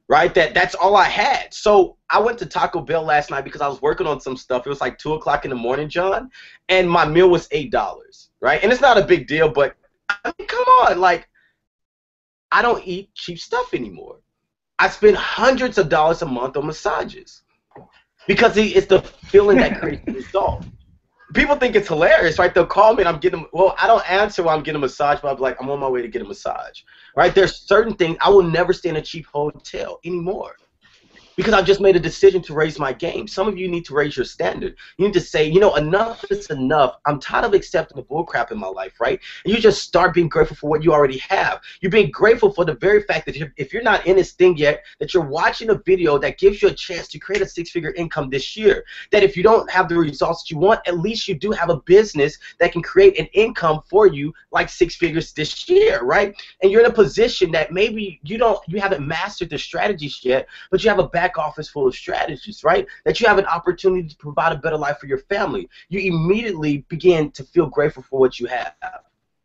right? That's all I had. So I went to Taco Bell last night because I was working on some stuff. It was like 2 o'clock in the morning, John, and my meal was $8, right? And it's not a big deal, but I mean, come on, like I don't eat cheap stuff anymore. I spend hundreds of dollars a month on massages because it's the feeling that creates the result. People think it's hilarious, right? They'll call me and I'm getting, well, I don't answer while I'm getting a massage, but I'm like, I'm on my way to get a massage, right? There's certain things, I will never stay in a cheap hotel anymore because I've just made a decision to raise my game. Some of you need to raise your standard. You need to say, you know, enough is enough. I'm tired of accepting the bullcrap in my life, right? And you just start being grateful for what you already have. You're being grateful for the very fact that if you're not in this thing yet, that you're watching a video that gives you a chance to create a six-figure income this year. That if you don't have the results that you want, at least you do have a business that can create an income for you like 6 figures this year, right? And you're in a position that maybe you haven't mastered the strategies yet, but you have a back office full of strategies, right? That you have an opportunity to provide a better life for your family. You immediately begin to feel grateful for what you have.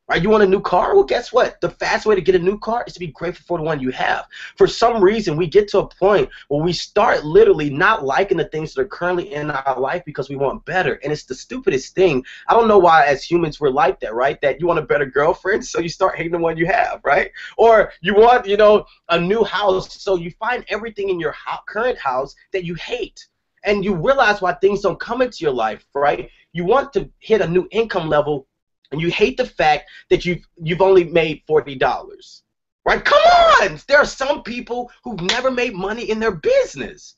Right? You want a new car? Well, guess what? The fast way to get a new car is to be grateful for the one you have. For some reason, we get to a point where we start literally not liking the things that are currently in our life because we want better. And it's the stupidest thing. I don't know why as humans we're like that, right? That you want a better girlfriend, so you start hating the one you have, right? Or you want, you know, a new house, so you find everything in your current house that you hate. And you realize why things don't come into your life, right? You want to hit a new income level, and you hate the fact that you've only made $40, right? Come on! There are some people who've never made money in their business.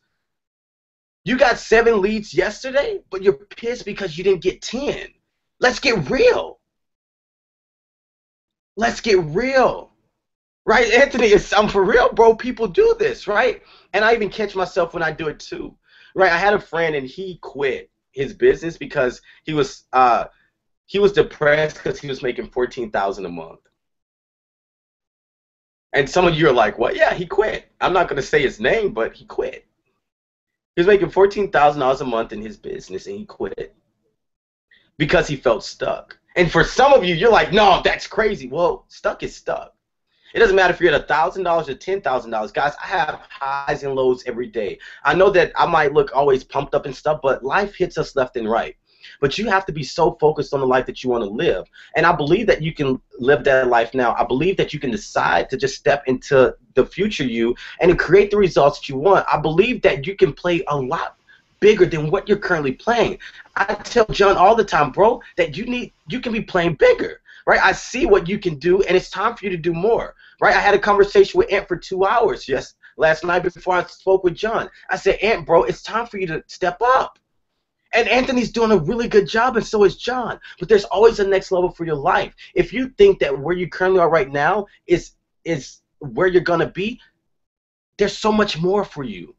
You got 7 leads yesterday, but you're pissed because you didn't get 10. Let's get real. Let's get real. Right, Anthony, I'm for real, bro. People do this, right? And I even catch myself when I do it too. Right, I had a friend and he quit his business because he was depressed because he was making $14,000 a month. And some of you are like, "What? Yeah, he quit." I'm not going to say his name, but he quit. He was making $14,000 a month in his business, and he quit because he felt stuck. And for some of you, you're like, "No, that's crazy." Well, stuck is stuck. It doesn't matter if you're at $1,000 or $10,000. Guys, I have highs and lows every day. I know that I might look always pumped up and stuff, but life hits us left and right. But you have to be so focused on the life that you want to live. And I believe that you can live that life now. I believe that you can decide to just step into the future you and to create the results that you want. I believe that you can play a lot bigger than what you're currently playing. I tell John all the time, bro, that you can be playing bigger. Right? I see what you can do, and it's time for you to do more. Right? I had a conversation with Ant for 2 hours last night before I spoke with John. I said, Ant, bro, it's time for you to step up. And Anthony's doing a really good job, and so is John. But there's always a next level for your life. If you think that where you currently are right now is where you're going to be, there's so much more for you.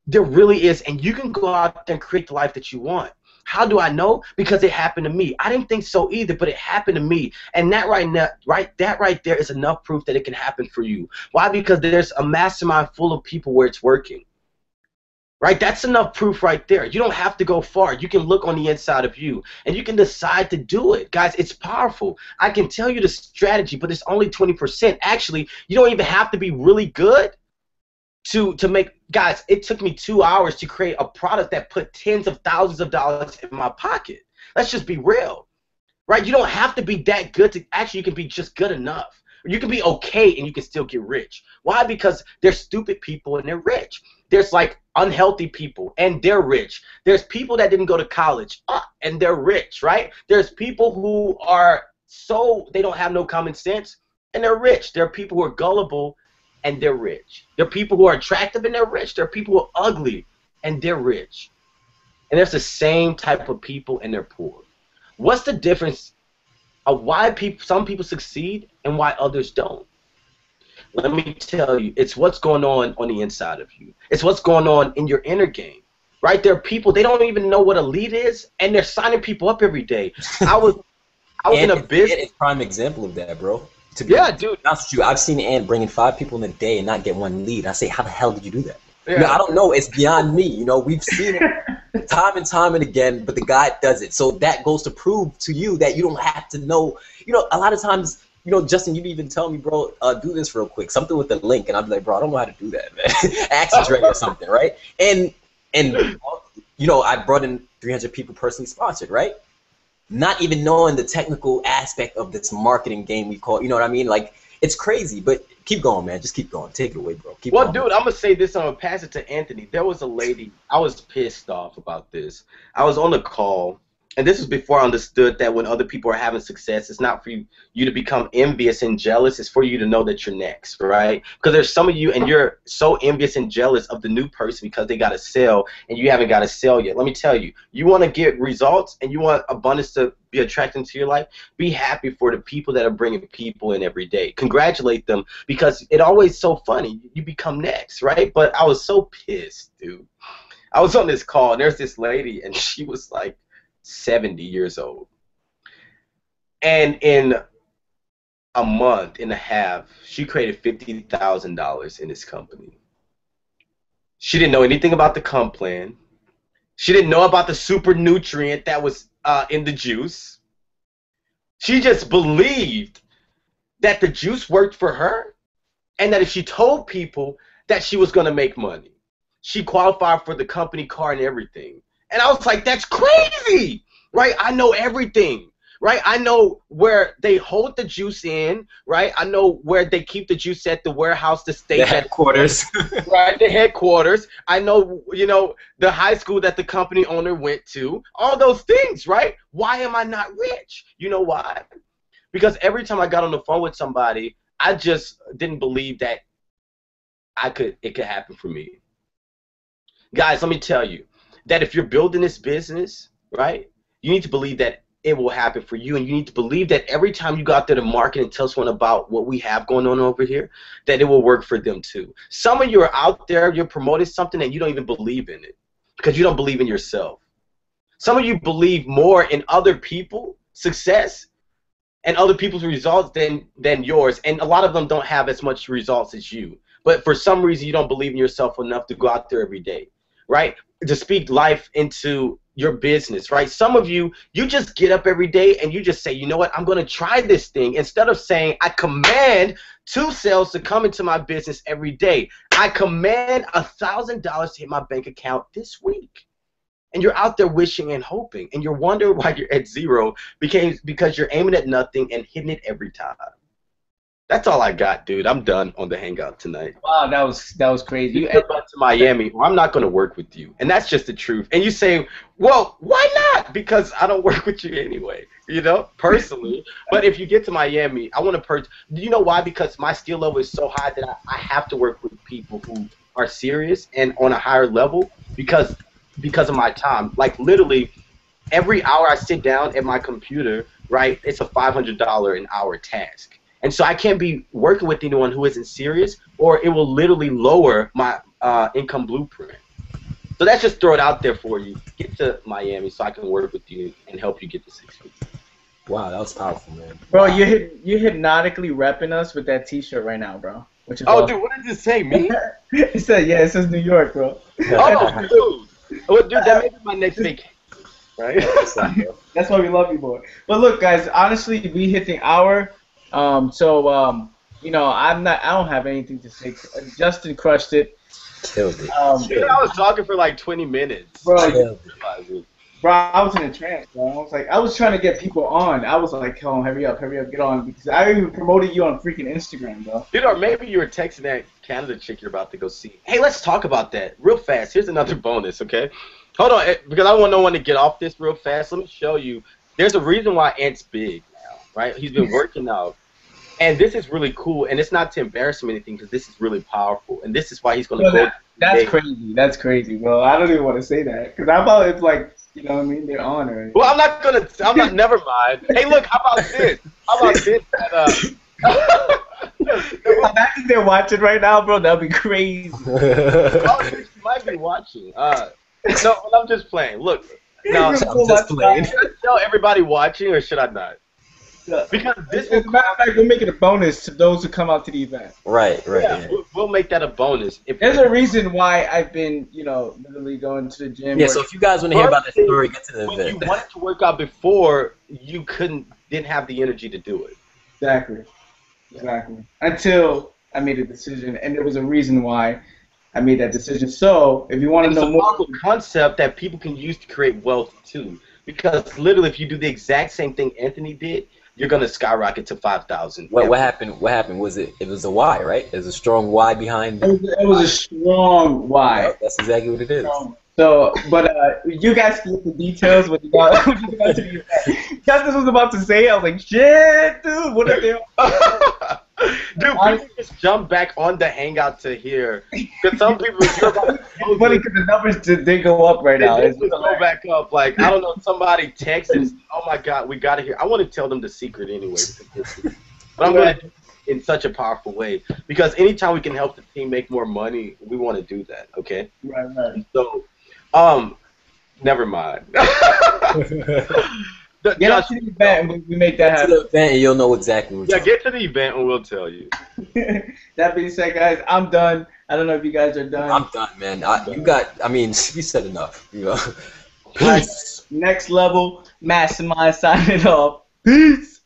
There really is, and you can go out there and create the life that you want. How do I know? Because it happened to me. I didn't think so either, but it happened to me. And that right there is enough proof that it can happen for you. Why? Because there's a mastermind full of people where it's working. Right? That's enough proof right there. You don't have to go far. You can look on the inside of you, and you can decide to do it. Guys, it's powerful. I can tell you the strategy, but it's only 20%. Actually, you don't even have to be really good to make. Guys, it took me 2 hours to create a product that put tens of thousands of dollars in my pocket. Let's just be real. Right? You don't have to be that good to actually, you can be just good enough. You can be okay and you can still get rich. Why? Because there's stupid people and they're rich. There's like unhealthy people and they're rich. There's people that didn't go to college and they're rich, right? There's people who are they don't have no common sense and they're rich. There are people who are gullible and they're rich. There are people who are attractive and they're rich. There are people who are ugly and they're rich. And there's the same type of people and they're poor. What's the difference of why some people succeed and why others don't? Let me tell you, it's what's going on the inside of you. It's what's going on in your inner game. right? There are people, they don't even know what a lead is, and they're signing people up every day. I was in a business. Ant is a prime example of that, bro. Yeah, dude. Honest with you, I've seen Ant bringing 5 people in a day and not get one lead. I say, how the hell did you do that? Yeah. You know, I don't know. It's beyond me. You know, we've seen it time and time and again, but the guy does it. So that goes to prove to you that you don't have to know. You know, a lot of times, you know, Justin, you'd even tell me, bro, do this real quick, something with the link, and I'd be like, bro, I don't know how to do that, man. Access rate or something, right? And you know, I brought in 300 people personally sponsored, right? Not even knowing the technical aspect of this marketing game we call, you know what I mean? Like, it's crazy, but keep going, man. Just keep going. Take it away, bro. Keep going. Dude, I'm going to say this. I'm going to pass it to Anthony. There was a lady. I was pissed off about this. I was on a call, and this was before I understood that when other people are having success, it's not for you to become envious and jealous. It's for you to know that you're next, right? Because there's some of you, and you're so envious and jealous of the new person because they got to sell, and you haven't got to sell yet. Let me tell you, you want to get results, and you want abundance to be attracted to your life, be happy for the people that are bringing people in every day. Congratulate them, because it always so funny. You become next, right? But I was so pissed, dude. I was on this call, and there's this lady, and she was like 70 years old. And in a month and a half, she created $50,000 in this company. She didn't know anything about the comp plan. She didn't know about the super nutrient that was in the juice. She just believed that the juice worked for her, and that if she told people that she was going to make money. She qualified for the company car and everything. And I was like, that's crazy, right? I know everything, right? I know where they hold the juice in, right? I know where they keep the juice at the warehouse, the state headquarters. Right, the headquarters. I know, you know, the high school that the company owner went to. All those things, right? Why am I not rich? You know why? Because every time I got on the phone with somebody, I just didn't believe that it could happen for me. Guys, let me tell you that if you're building this business, right, you need to believe that it will happen for you, and you need to believe that every time you go out there to market and tell someone about what we have going on over here, that it will work for them too. Some of you are out there, you're promoting something and you don't even believe in it because you don't believe in yourself. Some of you believe more in other people's success and other people's results than yours, and a lot of them don't have as much results as you. But for some reason, you don't believe in yourself enough to go out there every day, right? To speak life into your business, right? Some of you, you just get up every day and you just say, you know what, I'm going to try this thing. Instead of saying, I command 2 sales to come into my business every day. I command $1,000 to hit my bank account this week. And you're out there wishing and hoping, and you're wondering why you're at zero because you're aiming at nothing and hitting it every time. That's all I got, dude. I'm done on the hangout tonight. Wow, that was crazy. You come back to Miami, or I'm not going to work with you, and that's just the truth. And you say, well, why not? Because I don't work with you anyway, you know, personally. But if you get to Miami, I want to purchase. Do you know why? Because my skill level is so high that I have to work with people who are serious and on a higher level because of my time. Like literally, every hour I sit down at my computer, right? It's a $500 an hour task. And so I can't be working with anyone who isn't serious, or it will literally lower my income blueprint. So that's just throw it out there for you. Get to Miami so I can work with you and help you get to 6 feet. Wow, that was powerful, man. Bro, you're hypnotically repping us with that T-shirt right now, bro. Which is awesome. Dude, what did it say? Me? It said, yeah, it says New York, bro. Oh, dude. Oh, dude, that may be my next vacation. Right? That's why we love you, boy. But look, guys, honestly, we hit the hour. You know, I don't have anything to say. Justin crushed it. Killed it. Dude, I was talking for like 20 minutes. Bro, I was in a trance, bro. I was trying to get people on. I was like, come on, hurry up, get on. Because I even promoted you on freaking Instagram, bro. Dude, or maybe you were texting that Canada chick you're about to go see. Hey, let's talk about that real fast. Here's another bonus, okay? Hold on, because I want no one to get off this real fast. Let me show you. There's a reason why Ant's big now, right? He's been working out. And this is really cool, and it's not to embarrass him or anything, because this is really powerful, and this is why he's going to go. That's crazy. That's crazy, bro. I don't even want to say that, because how about it's like, you know what I mean? They're on already. Well, never mind. Hey, look, how about this? How about this? Imagine they're watching right now, bro. That'd be crazy. Oh, you might be watching. No, I'm just playing. Look, now, I'm just playing. should I tell everybody watching or should I not? Because this As a matter of fact, we'll make it a bonus to those who come out to the event. Right. Yeah, Yeah. we'll make that a bonus. There's a reason why I've been, literally going to the gym. Yeah. So if you guys want to hear about that story, get to the when event. you wanted to work out before, you didn't have the energy to do it. Exactly. Until I made a decision, and there was a reason why I made that decision. So if you want to It's a know more, powerful concept that people can use to create wealth too. Because literally, if you do the exact same thing Anthony did, you're gonna skyrocket to 5,000. What happened? What happened? Was it? It was a why, right? There's a strong why behind it. it was a strong why. Yeah, that's exactly what it is. So, but you guys can get the details when you got to the event. Justice was about to say, I was like, shit, dude, what are they? Dude, people just jump back on the hangout to hear. Because some people, It's funny because the numbers did go up right now. They just go back up. Like, I don't know, somebody texted, oh my God, we got to hear. I want to tell them the secret anyway. But I'm going to do it in such a powerful way. Because anytime we can help the team make more money, we want to do that, okay? Right. So, never mind. Get up to the event and we make that Get to happen. the event and you'll know exactly what. Yeah, get to the event and we'll tell you. That being said, guys, I'm done. I don't know if you guys are done. I'm done, man. You said enough. Peace. Next level, Mastermind signing off. Peace.